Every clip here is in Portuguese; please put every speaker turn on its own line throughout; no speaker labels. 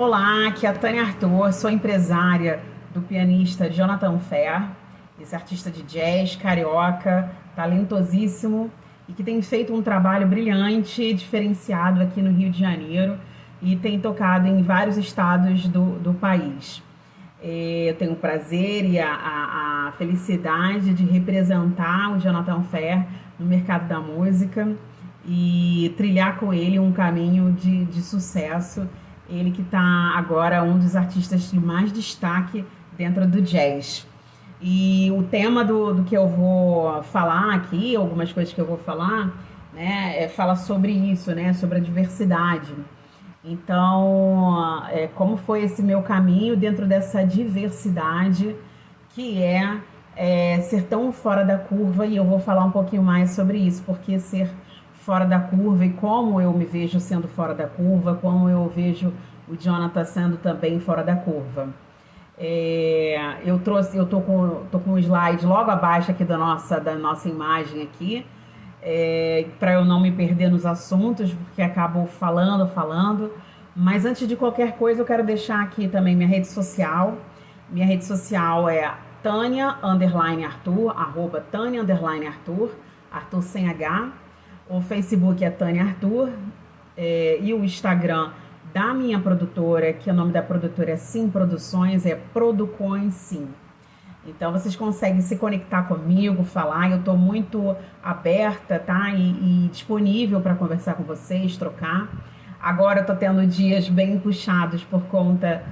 Olá, aqui é a Tânia Arthur, sou empresária do pianista Jonathan Fer, esse artista de jazz, carioca, talentosíssimo e que tem feito um trabalho brilhante, diferenciado aqui no Rio de Janeiro e tem tocado em vários estados do país. Eu tenho o prazer e a felicidade de representar o Jonathan Fer no mercado da música e trilhar com ele um caminho de sucesso. Ele que está agora um dos artistas de mais destaque dentro do jazz. E o tema do que eu vou falar aqui, algumas coisas que eu vou falar, né, fala sobre isso, né, sobre a diversidade. Então, como foi esse meu caminho dentro dessa diversidade que ser tão fora da curva, e eu vou falar um pouquinho mais sobre isso, porque ser fora da curva e como eu me vejo sendo fora da curva, como eu vejo o Jonathan sendo também fora da curva. Eu tô com um slide logo abaixo aqui da nossa imagem aqui, para eu não me perder nos assuntos, porque acabo falando. Mas antes de qualquer coisa, eu quero deixar aqui também minha rede social. Minha rede social é Tânia_Arthur, @Tânia_Arthur, Arthur sem H. O Facebook é Tânia Arthur, e o Instagram da minha produtora, que o nome da produtora é Sim Produções, é Producões Sim. Então vocês conseguem se conectar comigo, falar, eu estou muito aberta, tá? E disponível para conversar com vocês, trocar. Agora eu estou tendo dias bem puxados por conta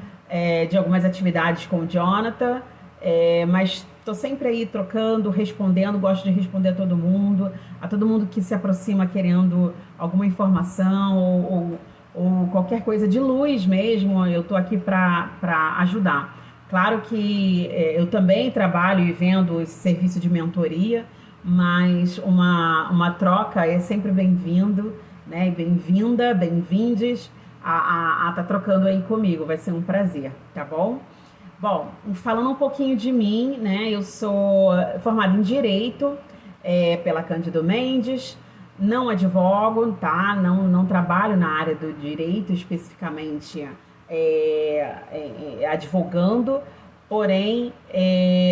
de algumas atividades com o Jonathan, mas estou sempre aí trocando, respondendo, gosto de responder a todo mundo que se aproxima querendo alguma informação ou qualquer coisa de luz mesmo, eu estou aqui para ajudar. Claro que eu também trabalho e vendo esse serviço de mentoria, mas uma troca é sempre bem-vindo, né? Bem-vinda, bem-vindes a tá trocando aí comigo, vai ser um prazer, tá bom? Bom, falando um pouquinho de mim, né? Eu sou formada em Direito pela Cândido Mendes, não advogo, tá? Não trabalho na área do direito especificamente advogando, porém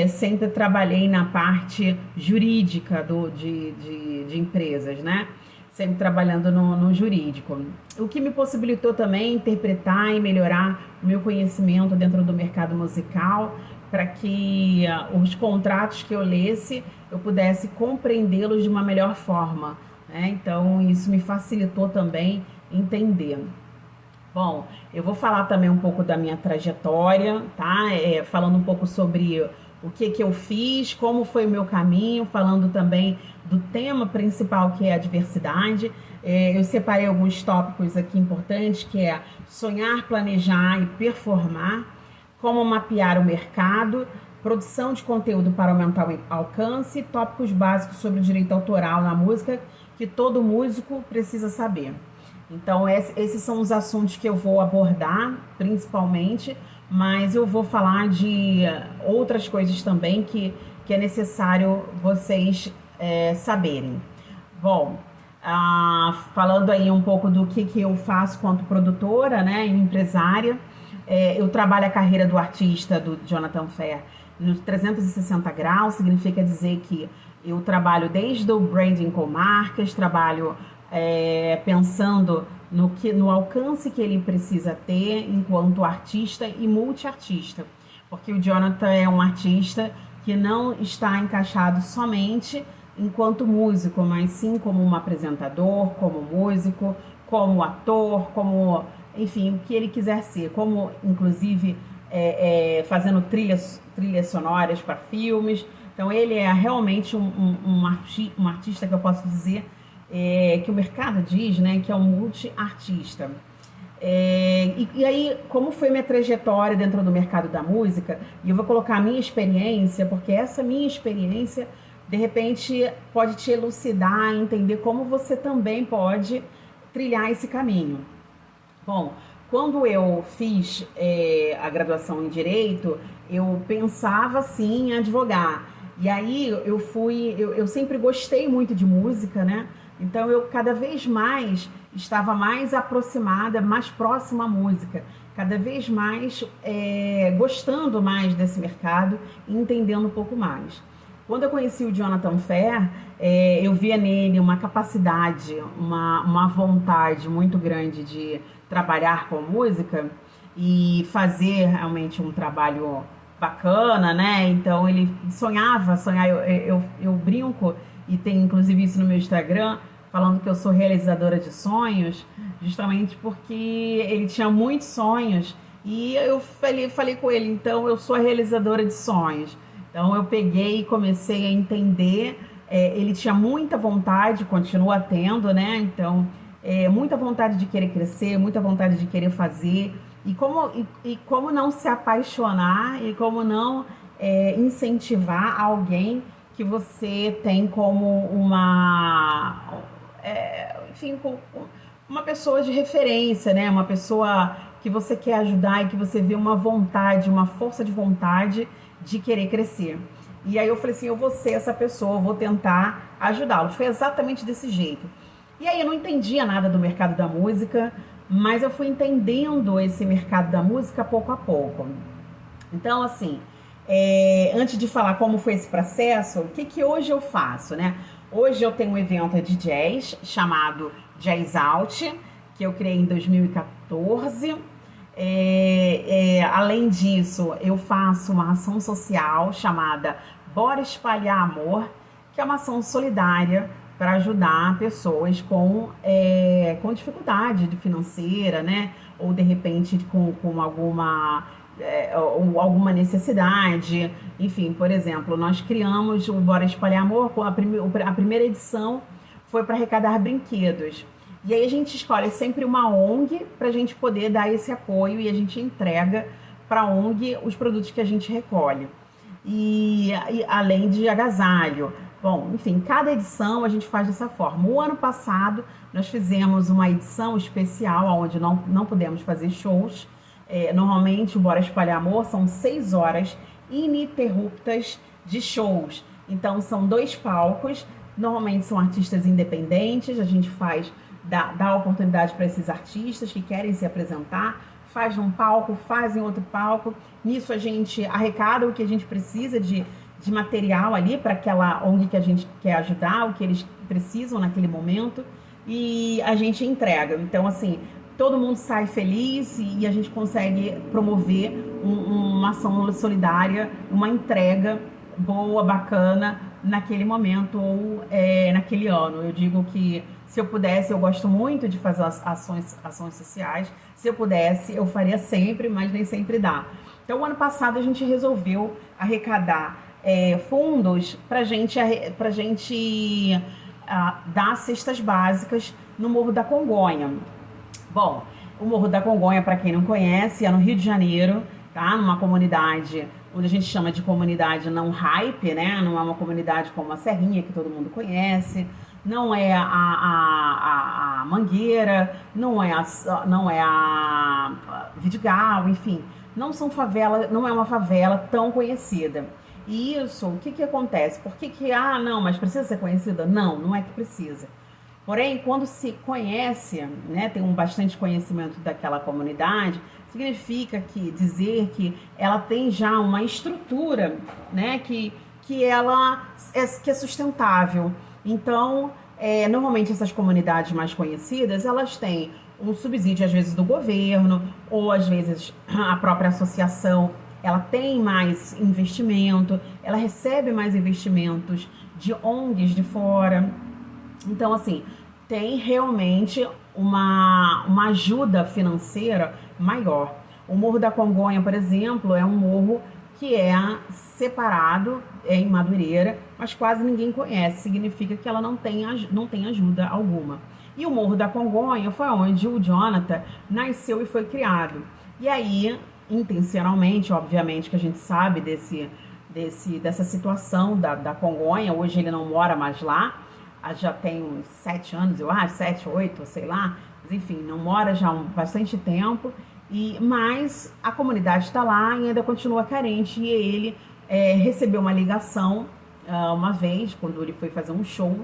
sempre trabalhei na parte jurídica de empresas, né? Sempre trabalhando no jurídico. O que me possibilitou também interpretar e melhorar o meu conhecimento dentro do mercado musical, para que os contratos que eu lesse, eu pudesse compreendê-los de uma melhor forma, né? Então, isso me facilitou também entender. Bom, eu vou falar também um pouco da minha trajetória, tá? Falando um pouco sobre o que eu fiz, como foi o meu caminho, falando também do tema principal, que é a diversidade. Eu separei alguns tópicos aqui importantes, que é sonhar, planejar e performar, como mapear o mercado, produção de conteúdo para aumentar o alcance, tópicos básicos sobre o direito autoral na música, que todo músico precisa saber. Então, esses são os assuntos que eu vou abordar, principalmente, mas eu vou falar de outras coisas também que é necessário vocês saberem. Bom, falando aí um pouco do que eu faço quanto produtora, né, e empresária, eu trabalho a carreira do artista, do Jonathan Fer, nos 360 graus, significa dizer que eu trabalho desde o branding com marcas, trabalho pensando no alcance que ele precisa ter enquanto artista e multiartista, porque o Jonathan é um artista que não está encaixado somente enquanto músico, mas sim como um apresentador, como músico, como ator, como, enfim, o que ele quiser ser, como inclusive fazendo trilhas sonoras para filmes. Então ele é realmente um artista que eu posso dizer que o mercado diz, né, que é um multi-artista. E aí, como foi minha trajetória dentro do mercado da música, e eu vou colocar a minha experiência, porque essa minha experiência, de repente, pode te elucidar, entender como você também pode trilhar esse caminho. Bom, quando eu fiz a graduação em Direito, eu pensava, sim, em advogar. E aí, eu sempre gostei muito de música, né? Então eu cada vez mais estava mais aproximada, mais próxima à música, cada vez mais gostando mais desse mercado e entendendo um pouco mais. Quando eu conheci o Jonathan Fer, eu via nele uma capacidade, uma vontade muito grande de trabalhar com música e fazer realmente um trabalho bacana, né? Então ele sonhava, eu brinco e tem inclusive isso no meu Instagram, falando que eu sou realizadora de sonhos, justamente porque ele tinha muitos sonhos e eu falei com ele, então eu sou a realizadora de sonhos. Então eu peguei e comecei a entender, ele tinha muita vontade, continua tendo, né? Então, muita vontade de querer crescer, muita vontade de querer fazer, e como não se apaixonar e como não incentivar alguém que você tem como enfim, uma pessoa de referência, né? Uma pessoa que você quer ajudar e que você vê uma vontade, uma força de vontade de querer crescer. E aí eu falei assim, eu vou ser essa pessoa, eu vou tentar ajudá-lo. Foi exatamente desse jeito. E aí eu não entendia nada do mercado da música, mas eu fui entendendo esse mercado da música pouco a pouco. Então, assim, antes de falar como foi esse processo, o que hoje eu faço, né? Hoje eu tenho um evento de jazz chamado Jazz Out, que eu criei em 2014. Além disso, eu faço uma ação social chamada Bora Espalhar Amor, que é uma ação solidária para ajudar pessoas com dificuldade financeira, né? Ou de repente com alguma necessidade. Enfim, por exemplo, nós criamos o Bora Espalhar Amor, a primeira edição foi para arrecadar brinquedos. E aí a gente escolhe sempre uma ONG para a gente poder dar esse apoio e a gente entrega para a ONG os produtos que a gente recolhe. E além de agasalho. Bom, enfim, cada edição a gente faz dessa forma. O ano passado nós fizemos uma edição especial onde não pudemos fazer shows. Normalmente o Bora Espalhar Amor são 6 horas ininterruptas de shows. Então são 2 palcos, normalmente são artistas independentes, a gente dá oportunidade para esses artistas que querem se apresentar, faz um palco, faz em outro palco. Nisso a gente arrecada o que a gente precisa de material ali para aquela ONG que a gente quer ajudar, o que eles precisam naquele momento, e a gente entrega. Então, assim, todo mundo sai feliz e a gente consegue promover uma ação solidária, uma entrega boa, bacana naquele momento ou naquele ano. Eu digo que se eu pudesse, eu gosto muito de fazer ações sociais. Se eu pudesse, eu faria sempre, mas nem sempre dá. Então, o ano passado a gente resolveu arrecadar fundos para gente dar cestas básicas no Morro da Congonha. Bom, o Morro da Congonha, para quem não conhece, é no Rio de Janeiro, tá? Numa comunidade onde a gente chama de comunidade não hype, né? Não é uma comunidade como a Serrinha, que todo mundo conhece, não é a Mangueira, não é a Vidigal, enfim, não é uma favela tão conhecida. E isso, o que acontece? Por que não, mas precisa ser conhecida? Não é que precisa. Porém, quando se conhece, né, tem bastante conhecimento daquela comunidade, significa dizer que ela tem já uma estrutura, né, que é sustentável. Então, normalmente essas comunidades mais conhecidas, elas têm um subsídio às vezes do governo, ou às vezes a própria associação, ela tem mais investimento, ela recebe mais investimentos de ONGs de fora. Então, assim, tem realmente uma ajuda financeira maior. O Morro da Congonha, por exemplo, é um morro que é separado, em Madureira, mas quase ninguém conhece. Significa que ela não tem ajuda alguma. E o Morro da Congonha foi onde o Jonathan nasceu e foi criado. E aí, intencionalmente, obviamente que a gente sabe dessa situação da Congonha. Hoje ele não mora mais lá, já tem uns 7 anos, eu acho, 7, 8, sei lá, mas enfim, não mora já há bastante tempo, mas a comunidade está lá e ainda continua carente, e ele recebeu uma ligação uma vez, quando ele foi fazer um show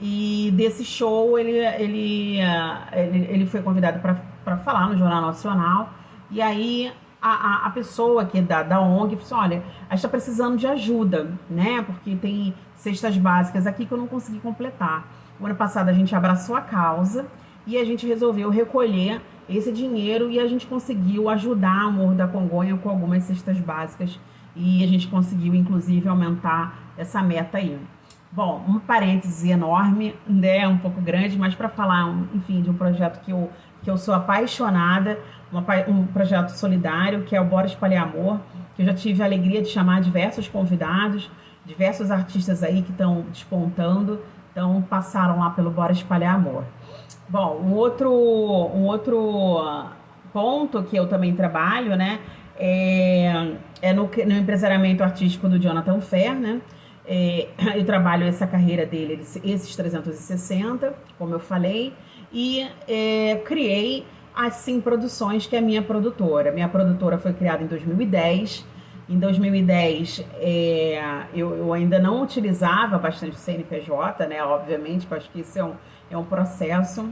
E desse show ele foi convidado para falar no Jornal Nacional. E aí a pessoa que da ONG falou assim, olha, a gente está precisando de ajuda, né? Porque tem cestas básicas aqui que eu não consegui completar. O ano passado a gente abraçou a causa e a gente resolveu recolher esse dinheiro e a gente conseguiu ajudar o Morro da Congonha com algumas cestas básicas e a gente conseguiu, inclusive, aumentar essa meta aí. Bom, um parêntese enorme, né, um pouco grande, mas para falar, enfim, de um projeto que eu sou apaixonada, um projeto solidário, que é o Bora Espalhar Amor, que eu já tive a alegria de chamar diversos convidados, diversos artistas aí que estão despontando, então passaram lá pelo Bora Espalhar Amor. Bom, um outro ponto que eu também trabalho, né, é no empresariamento artístico do Jonathan Fer, né? Eu trabalho essa carreira dele, esses 360, como eu falei, e criei a Sim Produções, que é a minha produtora. Minha produtora foi criada em 2010. Em 2010, eu ainda não utilizava bastante o CNPJ, né? Obviamente, eu acho que isso é um processo,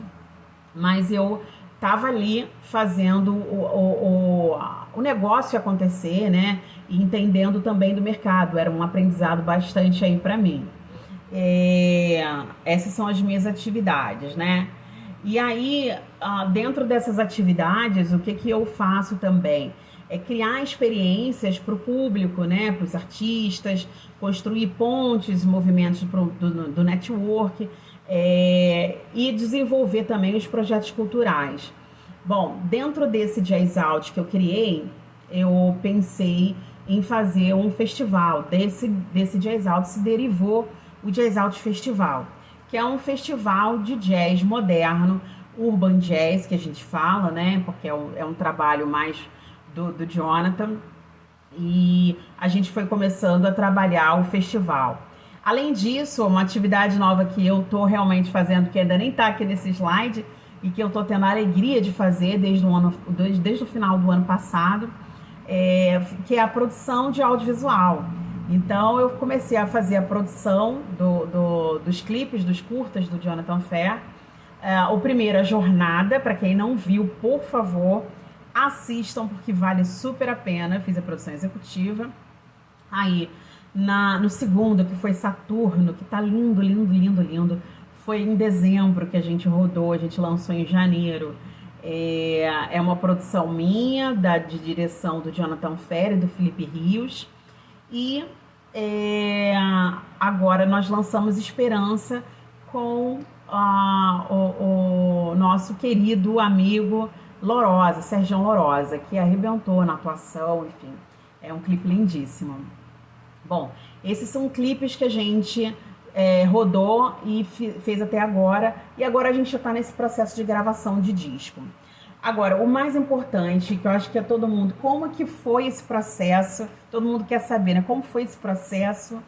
mas eu estava ali fazendo o negócio acontecer, né? E entendendo também do mercado. Era um aprendizado bastante aí para mim. Essas são as minhas atividades, né? E aí, dentro dessas atividades, o que eu faço também? É criar experiências para o público, né? Para os artistas, construir pontes, movimentos do network, e desenvolver também os projetos culturais. Bom, dentro desse Jazz Out que eu criei, eu pensei em fazer um festival. Desse Jazz Out se derivou o Jazz Out Festival, que é um festival de jazz moderno, urban jazz, que a gente fala, né? Porque é um trabalho mais do Jonathan. E a gente foi começando a trabalhar o festival. Além disso, uma atividade nova que eu tô realmente fazendo, que ainda nem tá aqui nesse slide, e que eu tô tendo a alegria de fazer desde o final do ano passado, que é a produção de audiovisual. Então eu comecei a fazer a produção dos clipes, dos curtas do Jonathan Fer. O primeiro, A Jornada, para quem não viu, por favor, assistam, porque vale super a pena. Fiz a produção executiva. Aí, no segundo, que foi Saturno, que tá lindo, lindo, lindo, lindo, foi em dezembro que a gente rodou, a gente lançou em janeiro. É uma produção minha, de direção do Jonathan Fer e do Felipe Rios. E agora nós lançamos Esperança com o nosso querido amigo Lorosa, Sergião Lorosa, que arrebentou na atuação, enfim, é um clipe lindíssimo. Bom, esses são clipes que a gente rodou e fez até agora, e agora a gente já está nesse processo de gravação de disco. Agora, o mais importante, que eu acho que é todo mundo, como que foi esse processo? Todo mundo quer saber, né? Como foi esse processo?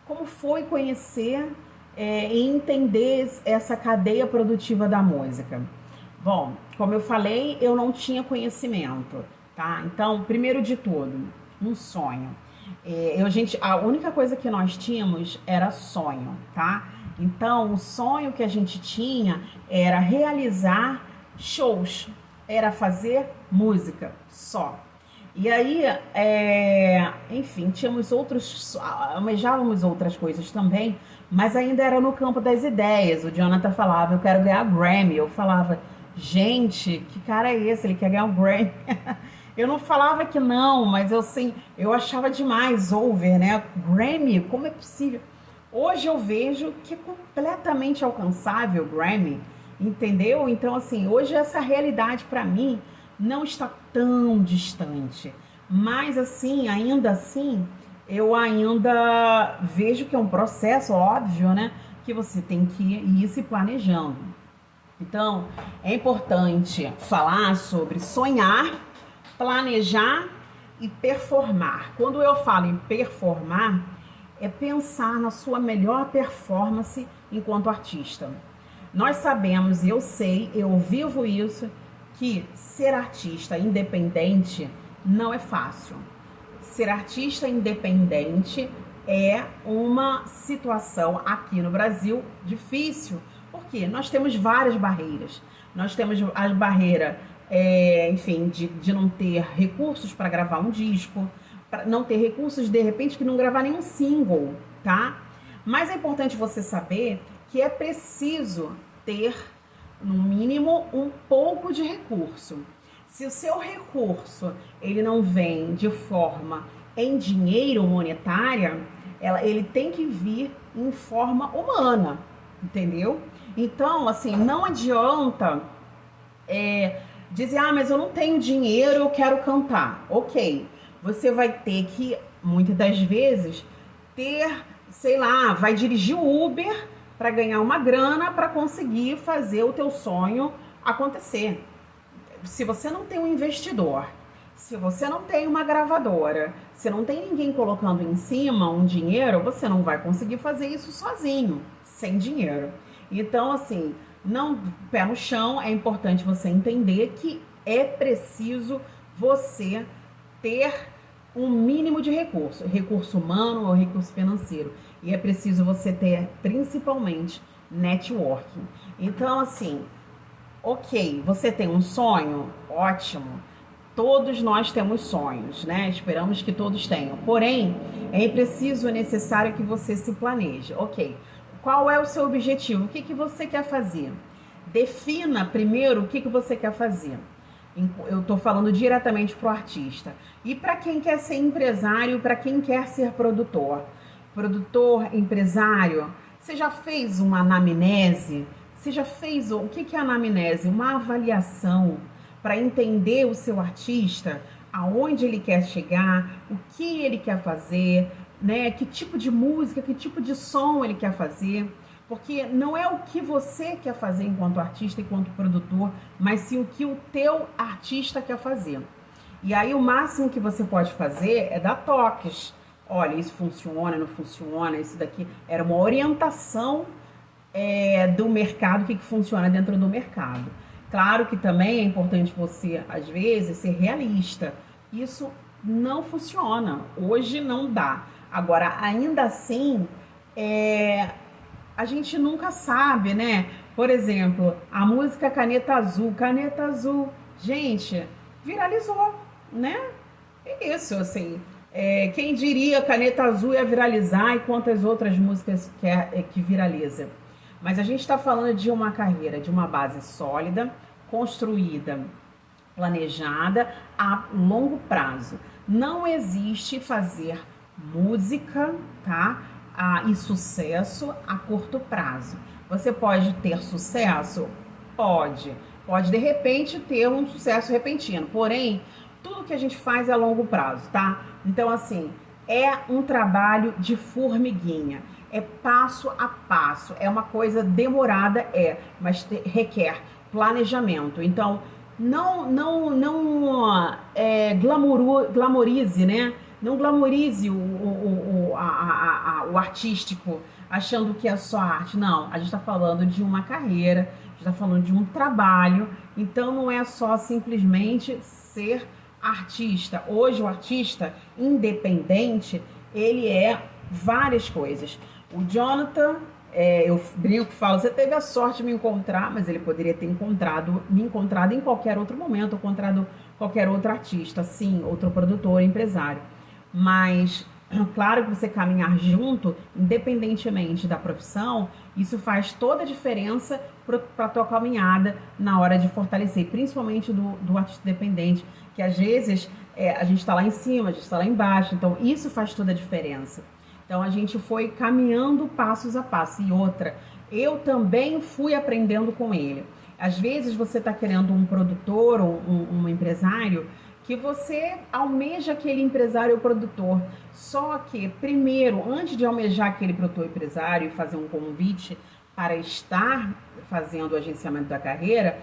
Como foi conhecer e entender essa cadeia produtiva da música? Bom, como eu falei, eu não tinha conhecimento, tá? Então, primeiro de tudo, um sonho. A única coisa que nós tínhamos era sonho, tá? Então, o sonho que a gente tinha era realizar shows, era fazer música só. E aí, enfim, almejávamos outras coisas também, mas ainda era no campo das ideias. O Jonathan falava, eu quero ganhar Grammy. Eu falava, gente, que cara é esse? Ele quer ganhar o Grammy. Eu não falava que não, mas eu achava demais over, né? Grammy, como é possível? Hoje eu vejo que é completamente alcançável o Grammy, entendeu? Então, assim, hoje essa realidade para mim não está tão distante. Mas, assim, ainda assim, eu ainda vejo que é um processo, óbvio, né? Que você tem que ir se planejando. Então, é importante falar sobre sonhar, planejar e performar. Quando eu falo em performar, é pensar na sua melhor performance enquanto artista. Nós sabemos, eu sei, eu vivo isso, que ser artista independente não é fácil. Ser artista independente é uma situação aqui no Brasil difícil, porque nós temos várias barreiras. Nós temos a barreira, enfim, de não ter recursos para gravar um disco, para não ter recursos, de repente, que não gravar nenhum single, tá? Mas é importante você saber que é preciso ter, no mínimo, um pouco de recurso. Se o seu recurso ele não vem de forma em dinheiro monetária, ele tem que vir em forma humana, entendeu? Então, assim, não adianta dizer, mas eu não tenho dinheiro, eu quero cantar. Ok, você vai ter que, muitas das vezes, ter, sei lá, vai dirigir o Uber para ganhar uma grana para conseguir fazer o teu sonho acontecer. Se você não tem um investidor, se você não tem uma gravadora, se não tem ninguém colocando em cima um dinheiro, você não vai conseguir fazer isso sozinho, sem dinheiro. Então, assim, não, pé no chão, é importante você entender que é preciso você ter um mínimo de recurso humano ou recurso financeiro. E é preciso você ter, principalmente, networking. Então, assim, ok, você tem um sonho? Ótimo. Todos nós temos sonhos, né? Esperamos que todos tenham. Porém, é preciso, é necessário que você se planeje. Ok, qual é o seu objetivo? O que você quer fazer? Defina primeiro o que você quer fazer. Eu estou falando diretamente para o artista. E para quem quer ser empresário, para quem quer ser produtor? Produtor, empresário, você já fez uma anamnese? Você já fez o que é anamnese? Uma avaliação para entender o seu artista, aonde ele quer chegar, o que ele quer fazer, né? Que tipo de música, que tipo de som ele quer fazer. Porque não é o que você quer fazer enquanto artista, enquanto produtor, mas sim o que o teu artista quer fazer. E aí o máximo que você pode fazer é dar toques. Olha, isso funciona, não funciona, isso daqui era uma orientação do mercado, o que funciona dentro do mercado. Claro que também é importante você, às vezes, ser realista. Isso não funciona, hoje não dá. Agora, ainda assim, a gente nunca sabe, né? Por exemplo, a música Caneta Azul, gente, viralizou, né? É isso, assim, quem diria Caneta Azul ia viralizar e quantas outras músicas que viraliza. Mas a gente está falando de uma carreira, de uma base sólida, construída, planejada a longo prazo. Não existe fazer música, tá? E sucesso a curto prazo. Você pode ter sucesso? Pode. Pode, de repente, ter um sucesso repentino. Porém, tudo que a gente faz é a longo prazo, tá? Então, assim, é um trabalho de formiguinha. É passo a passo. É uma coisa demorada, mas requer planejamento. Então, não glamorize, né? Não glamorize o artístico achando que é só arte. Não, a gente está falando de uma carreira, a gente está falando de um trabalho. Então, não é só simplesmente ser artista. Hoje, o artista independente, ele é várias coisas. O Jonathan, eu brinco, falo, você teve a sorte de me encontrar, mas ele poderia ter me encontrado em qualquer outro momento, encontrado qualquer outro artista, sim, outro produtor, empresário. Mas, claro que você caminhar junto, independentemente da profissão, isso faz toda a diferença para a tua caminhada na hora de fortalecer, principalmente do artista independente, que às vezes a gente está lá em cima, a gente está lá embaixo, então isso faz toda a diferença. Então a gente foi caminhando passos a passo. E outra, eu também fui aprendendo com ele. Às vezes você está querendo um produtor ou um empresário que você almeja aquele empresário ou produtor. Só que, primeiro, antes de almejar aquele produtor empresário e fazer um convite para estar fazendo o agenciamento da carreira,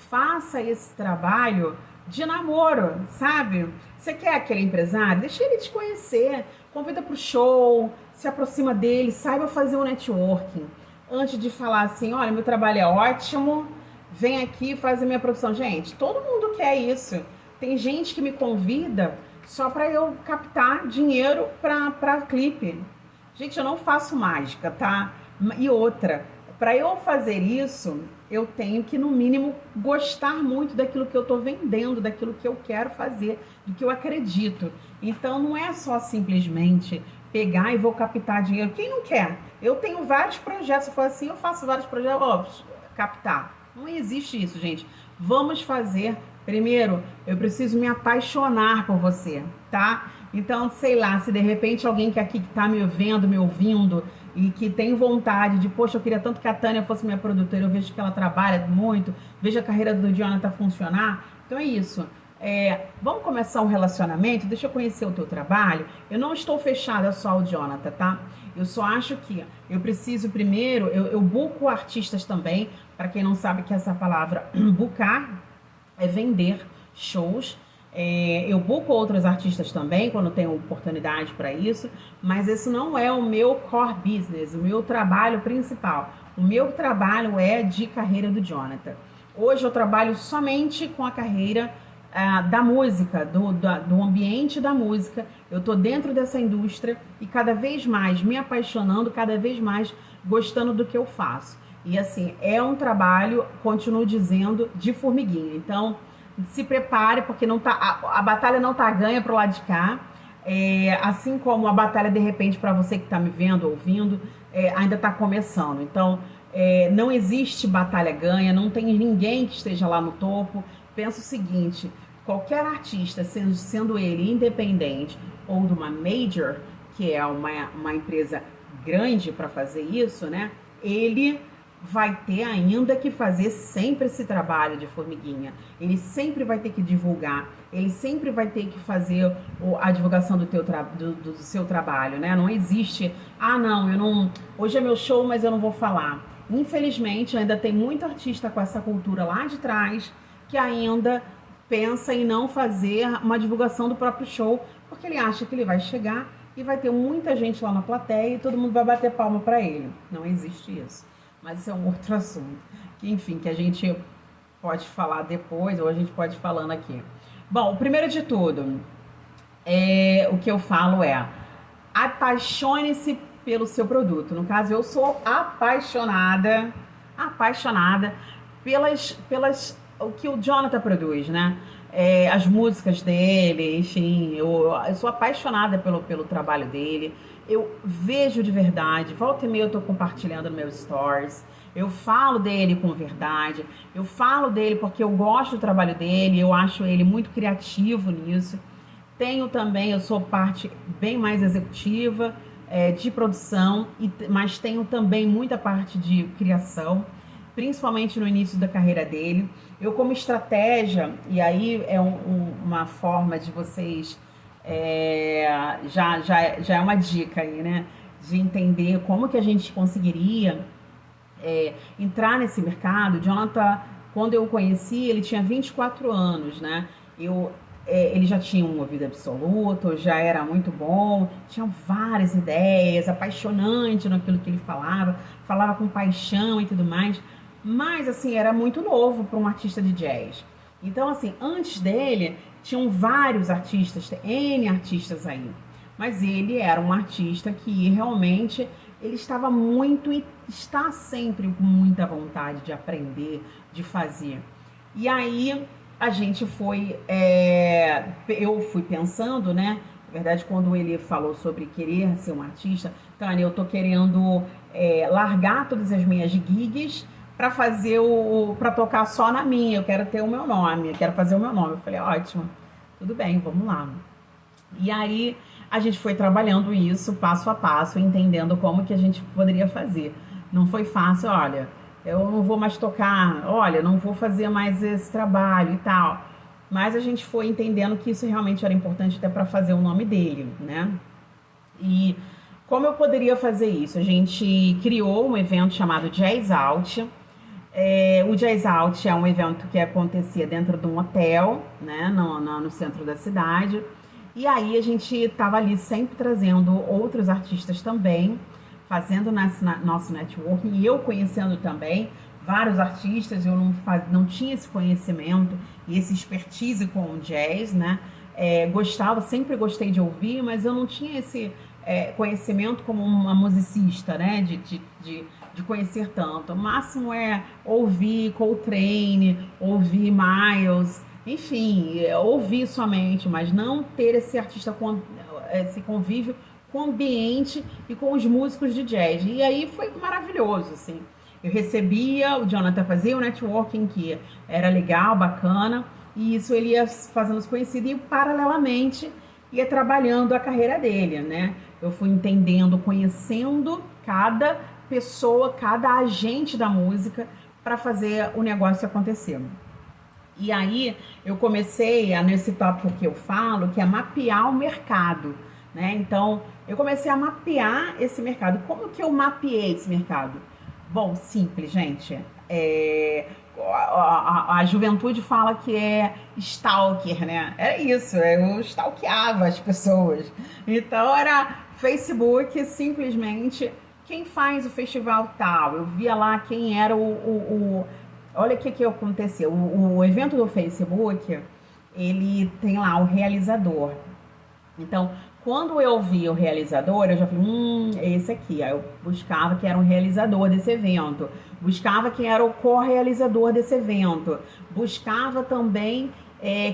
faça esse trabalho de namoro, sabe? Você quer aquele empresário? Deixa ele te conhecer, convida para o show, se aproxima dele, saiba fazer um networking. Antes de falar assim, olha, meu trabalho é ótimo, vem aqui, faz a minha produção. Gente, todo mundo quer isso. Tem gente que me convida só para eu captar dinheiro para clipe. Gente, eu não faço mágica, tá? E outra, para eu fazer isso, eu tenho que, no mínimo, gostar muito daquilo que eu estou vendendo, daquilo que eu quero fazer, do que eu acredito. Então, não é só simplesmente pegar e vou captar dinheiro. Quem não quer? Eu tenho vários projetos, eu falo assim, eu faço vários projetos, ó, captar. Não existe isso, gente. Vamos fazer. Primeiro, eu preciso me apaixonar por você, tá? Então, sei lá, se de repente alguém que aqui que tá me vendo, me ouvindo e que tem vontade de, poxa, eu queria tanto que a Tânia fosse minha produtora, eu vejo que ela trabalha muito, vejo a carreira do Jonathan funcionar. Então é isso. Vamos começar um relacionamento, deixa eu conhecer o teu trabalho. Eu não estou fechada só ao Jonathan, tá? Eu só acho que eu preciso primeiro, eu buco artistas também, para quem não sabe que essa palavra bucar é vender shows. Eu buco outros artistas também, quando tenho oportunidade para isso, mas esse não é o meu core business, o meu trabalho principal. O meu trabalho é de carreira do Jonathan. Hoje eu trabalho somente com a carreira da música, do ambiente da música. Eu tô dentro dessa indústria e cada vez mais me apaixonando, cada vez mais gostando do que eu faço. E assim, é um trabalho, continuo dizendo, de formiguinha. Então, se prepare, porque não tá, a batalha não tá ganha pro lado de cá. Assim como a batalha, de repente, para você que está me vendo, ouvindo, ainda está começando. Então, não existe batalha ganha, não tem ninguém que esteja lá no topo. Pensa o seguinte, qualquer artista, sendo ele independente ou de uma major, que é uma empresa grande para fazer isso, né? Ele vai ter ainda que fazer sempre esse trabalho de formiguinha. Ele sempre vai ter que divulgar, ele sempre vai ter que fazer a divulgação do seu trabalho, né? Não existe, não, eu não, hoje é meu show, mas eu não vou falar. Infelizmente, ainda tem muito artista com essa cultura lá de trás que ainda pensa em não fazer uma divulgação do próprio show, porque ele acha que ele vai chegar e vai ter muita gente lá na plateia e todo mundo vai bater palma para ele. Não existe isso. Mas isso é um outro assunto, que enfim, que a gente pode falar depois, ou a gente pode ir falando aqui. Bom, o primeiro de tudo, o que eu falo apaixone-se pelo seu produto. No caso, eu sou apaixonada pelas o que o Jonathan produz, né? As músicas dele, enfim, eu sou apaixonada pelo trabalho dele. Eu vejo de verdade, volta e meia eu tô compartilhando nos meus stories, eu falo dele com verdade, eu falo dele porque eu gosto do trabalho dele, eu acho ele muito criativo nisso. Tenho também, eu sou parte bem mais executiva, de produção, mas tenho também muita parte de criação, principalmente no início da carreira dele. Eu, como estratégia, e aí é uma forma de vocês, já é uma dica aí, né? De entender como que a gente conseguiria entrar nesse mercado. Jonathan, quando eu o conheci, ele tinha 24 anos, né? Ele já tinha um ouvido absoluto, já era muito bom, tinha várias ideias, apaixonante naquilo que ele falava com paixão e tudo mais. Mas, assim, era muito novo para um artista de jazz. Então, assim, antes dele, tinham vários artistas, N artistas aí. Mas ele era um artista que realmente, ele estava muito e está sempre com muita vontade de aprender, de fazer. E aí, a gente eu fui pensando, né? Na verdade, quando ele falou sobre querer ser um artista, Tânia, eu tô querendo largar todas as minhas gigs para fazer para tocar só na minha, eu quero ter o meu nome, eu quero fazer o meu nome. Eu falei, ótimo, tudo bem, vamos lá. E aí a gente foi trabalhando isso passo a passo, entendendo como que a gente poderia fazer. Não foi fácil, olha, eu não vou mais tocar, olha, não vou fazer mais esse trabalho e tal. Mas a gente foi entendendo que isso realmente era importante até para fazer o nome dele, né? E como eu poderia fazer isso? A gente criou um evento chamado Jazz Out. O Jazz Out é um evento que acontecia dentro de um hotel, né, no centro da cidade. E aí a gente estava ali sempre trazendo outros artistas também, fazendo nosso networking, e eu conhecendo também vários artistas. Eu não tinha esse conhecimento e esse expertise com o jazz, né? Sempre gostei de ouvir, mas eu não tinha conhecimento como uma musicista, né? De conhecer tanto. O máximo é ouvir Coltrane, ouvir Miles, enfim, ouvir somente, mas não ter esse convívio com o ambiente e com os músicos de jazz. E aí foi maravilhoso, assim. Eu recebia, o Jonathan fazia o networking, que era legal, bacana, e isso ele ia fazendo os conhecidos e paralelamente ia trabalhando a carreira dele, né? Eu fui entendendo, conhecendo cada pessoa, cada agente da música para fazer o negócio acontecer. E aí eu comecei nesse tópico que eu falo, que é mapear o mercado, né? Então eu comecei a mapear esse mercado. Como que eu mapeei esse mercado? Bom, simples, gente. A juventude fala que é stalker, né? Era isso, eu stalkeava as pessoas. Então era Facebook, simplesmente quem faz o festival tal. Eu via lá quem era olha o que aconteceu. O evento do Facebook, ele tem lá o realizador. Então, quando eu vi o realizador, eu já falei, é esse aqui. Aí eu buscava quem era o realizador desse evento. Buscava quem era o co-realizador desse evento. Buscava também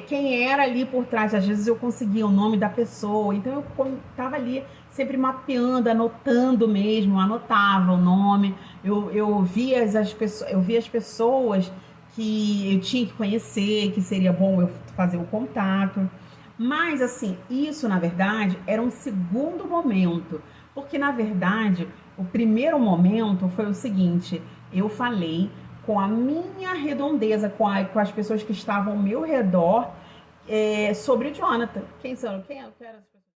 quem era ali por trás. Às vezes eu conseguia o nome da pessoa. Então eu estava ali sempre mapeando, anotando mesmo. Anotava o nome. Eu via as pessoas que eu tinha que conhecer, que seria bom eu fazer o contato. Mas, assim, isso, na verdade, era um segundo momento. Porque, na verdade, o primeiro momento foi o seguinte: eu falei com a minha redondeza, com as pessoas que estavam ao meu redor, sobre o Jonathan. Quem eram as pessoas?